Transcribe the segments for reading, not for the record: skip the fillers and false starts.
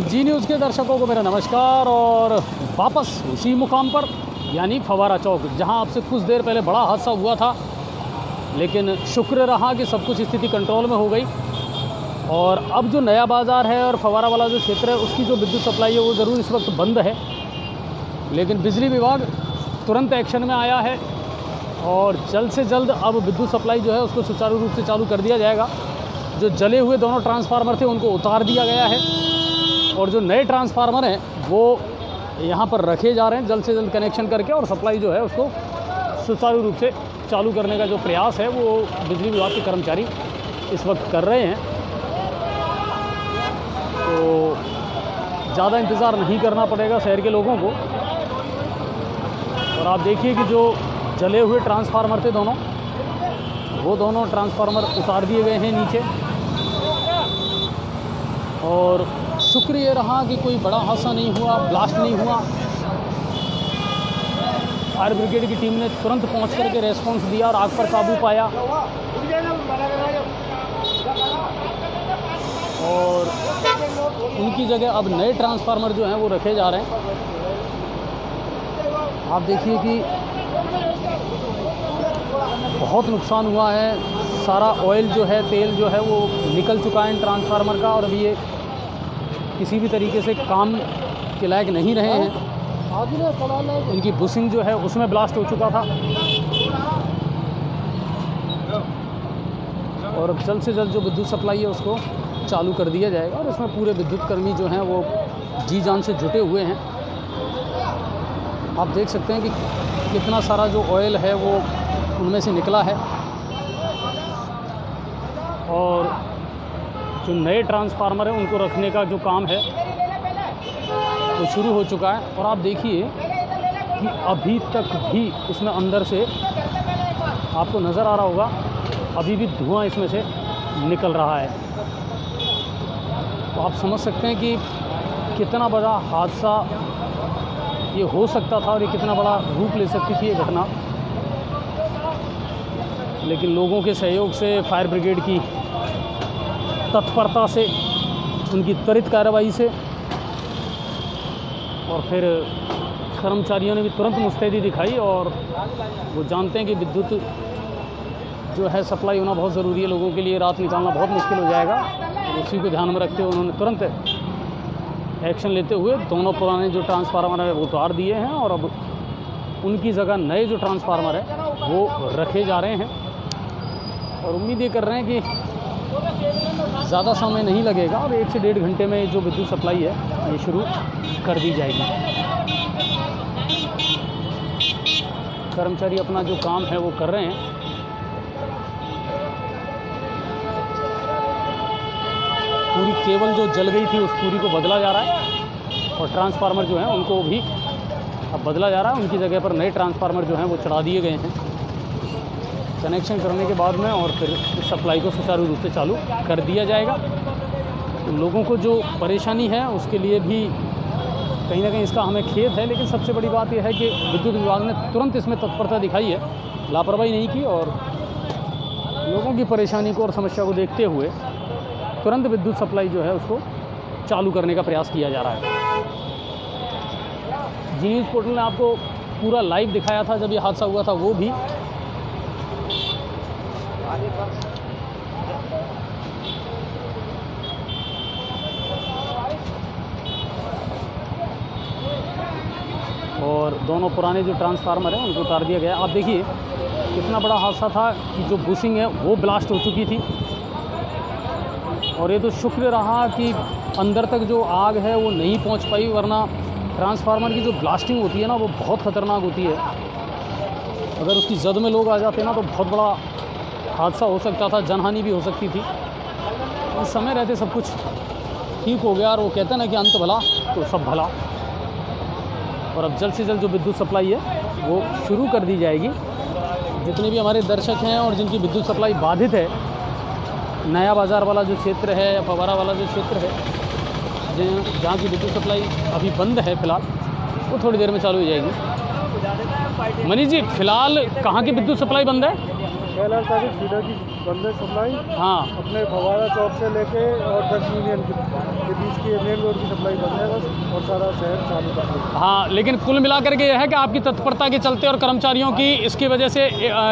जी news के दर्शकों को मेरा नमस्कार और वापस उसी मुकाम पर यानी फवारा चौक, जहां आपसे कुछ देर पहले बड़ा हादसा हुआ था, लेकिन शुक्र रहा कि सब कुछ स्थिति कंट्रोल में हो गई। और अब जो नया बाज़ार है और फवारा वाला जो क्षेत्र है उसकी जो विद्युत सप्लाई है वो ज़रूर इस वक्त बंद है, लेकिन बिजली विभाग तुरंत एक्शन में आया है और जल्द से जल्द अब विद्युत सप्लाई जो है उसको सुचारू रूप से चालू कर दिया जाएगा। जो जले हुए दोनों ट्रांसफार्मर थे उनको उतार दिया गया है और जो नए ट्रांसफार्मर हैं वो यहाँ पर रखे जा रहे हैं जल्द से जल्द कनेक्शन करके, और सप्लाई जो है उसको सुचारू रूप से चालू करने का जो प्रयास है वो बिजली विभाग के कर्मचारी इस वक्त कर रहे हैं। तो ज़्यादा इंतज़ार नहीं करना पड़ेगा शहर के लोगों को। और आप देखिए कि जो जले हुए ट्रांसफार्मर थे दोनों, वो दोनों ट्रांसफार्मर उतार दिए गए हैं नीचे। और शुक्र ये रहा कि कोई बड़ा हादसा नहीं हुआ, ब्लास्ट नहीं हुआ। फायर ब्रिगेड की टीम ने तुरंत पहुंच करके रेस्पॉन्स दिया और आग पर काबू पाया। और उनकी जगह अब नए ट्रांसफार्मर जो हैं वो रखे जा रहे हैं। आप देखिए कि बहुत नुकसान हुआ है, सारा ऑयल जो है, तेल जो है वो निकल चुका है इन ट्रांसफार्मर का, और अभी ये किसी भी तरीके से काम के लायक नहीं रहे हैं। इनकी बुशिंग जो है उसमें ब्लास्ट हो चुका था। और अब जल्द से जल्द जो विद्युत सप्लाई है उसको चालू कर दिया जाएगा और इसमें पूरे विद्युत कर्मी जो हैं वो जी जान से जुटे हुए हैं। आप देख सकते हैं कि कितना सारा जो ऑयल है वो उनमें से निकला है और जो नए ट्रांसफार्मर है उनको रखने का जो काम है वो शुरू हो चुका है। और आप देखिए कि अभी तक भी इसमें अंदर से आपको नज़र आ रहा होगा, अभी भी धुआं इसमें से निकल रहा है। तो आप समझ सकते हैं कि कितना बड़ा हादसा ये हो सकता था और ये कितना बड़ा रूप ले सकती थी ये घटना। लेकिन लोगों के सहयोग से, फायर ब्रिगेड की तत्परता से, उनकी त्वरित कार्रवाई से, और फिर कर्मचारियों ने भी तुरंत मुस्तैदी दिखाई। और वो जानते हैं कि विद्युत जो है सप्लाई होना बहुत ज़रूरी है लोगों के लिए, रात निकालना बहुत मुश्किल हो जाएगा। तो उसी को ध्यान में रखते हुए उन्होंने तुरंत एक्शन लेते हुए दोनों पुराने जो ट्रांसफार्मर है वो उतार दिए हैं और अब उनकी जगह नए जो ट्रांसफार्मर है वो रखे जा रहे हैं। और उम्मीद ये कर रहे हैं कि ज़्यादा समय नहीं लगेगा और 1 से 1.5 घंटे में जो विद्युत सप्लाई है ये शुरू कर दी जाएगी। कर्मचारी अपना जो काम है वो कर रहे हैं। पूरी केबल जो जल गई थी उस पूरी को बदला जा रहा है और ट्रांसफार्मर जो हैं उनको भी अब बदला जा रहा है। उनकी जगह पर नए ट्रांसफार्मर जो हैं वो चढ़ा दिए गए हैं कनेक्शन करने के बाद में, और फिर इस सप्लाई को सुचारू रूप से चालू कर दिया जाएगा। तो लोगों को जो परेशानी है उसके लिए भी कहीं ना कहीं इसका हमें खेद है, लेकिन सबसे बड़ी बात यह है कि विद्युत विभाग ने तुरंत इसमें तत्परता दिखाई है, लापरवाही नहीं की और लोगों की परेशानी को और समस्या को देखते हुए तुरंत विद्युत सप्लाई जो है उसको चालू करने का प्रयास किया जा रहा है। जी न्यूज़ पोर्टल ने आपको पूरा लाइव दिखाया था जब ये हादसा हुआ था, वो भी। और दोनों पुराने जो ट्रांसफार्मर हैं उनको उतार दिया गया। आप देखिए कितना बड़ा हादसा था कि जो बुशिंग है वो ब्लास्ट हो चुकी थी। और ये तो शुक्र रहा कि अंदर तक जो आग है वो नहीं पहुंच पाई, वरना ट्रांसफार्मर की जो ब्लास्टिंग होती है ना वो बहुत ख़तरनाक होती है। अगर उसकी जद में लोग आ जाते ना तो बहुत बड़ा हादसा हो सकता था, जनहानि भी हो सकती थी। इस समय रहते सब कुछ ठीक हो गया और वो कहते हैं ना कि अंत भला तो सब भला। और अब जल्द से जल्द जो विद्युत सप्लाई है वो शुरू कर दी जाएगी। जितने भी हमारे दर्शक हैं और जिनकी विद्युत सप्लाई बाधित है, नया बाज़ार वाला जो क्षेत्र है या फवारा वाला जो क्षेत्र है जहाँ की विद्युत सप्लाई अभी बंद है फ़िलहाल, वो थोड़ी देर में चालू हो जाएगी। मनीष जी, फ़िलहाल कहाँ की विद्युत सप्लाई बंद है? कैलाश टाकिज फीडर की बंद है सप्लाई। हाँ अपने फवारा चौक से लेके और ट्रक यूनियन के बीच की मेन रोड की सप्लाई बंद है बस, और सारा शहर चालू कर दिया। हाँ, लेकिन कुल मिलाकर के यह है कि आपकी तत्परता के चलते और कर्मचारियों की इसकी वजह से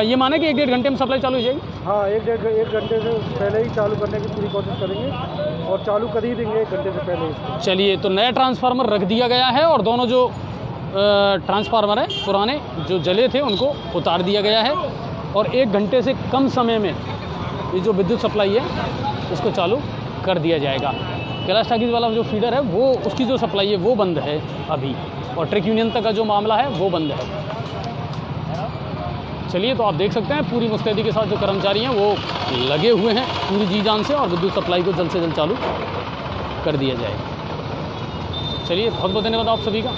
ये माने कि 1-1.5 घंटे में सप्लाई चालू हो जाएगी। हाँ, एक घंटे से पहले ही चालू करने की पूरी कोशिश करेंगे, और चालू कर ही देंगे 1 घंटे से पहले ही। चलिए, तो नया ट्रांसफार्मर रख दिया गया है और दोनों जो ट्रांसफार्मर है पुराने जो जले थे उनको उतार दिया गया है, और 1 घंटे से कम समय में ये जो विद्युत सप्लाई है उसको चालू कर दिया जाएगा। कैलाश टाकिज वाला जो फीडर है वो उसकी जो सप्लाई है वो बंद है अभी, और ट्रक यूनियन तक का जो मामला है वो बंद है। चलिए, तो आप देख सकते हैं पूरी मुस्तैदी के साथ जो कर्मचारी हैं वो लगे हुए हैं पूरी जी जान से, और विद्युत सप्लाई को जल्द से जल्द चालू कर दिया जाएगा। चलिए, बहुत बहुत धन्यवाद आप सभी का।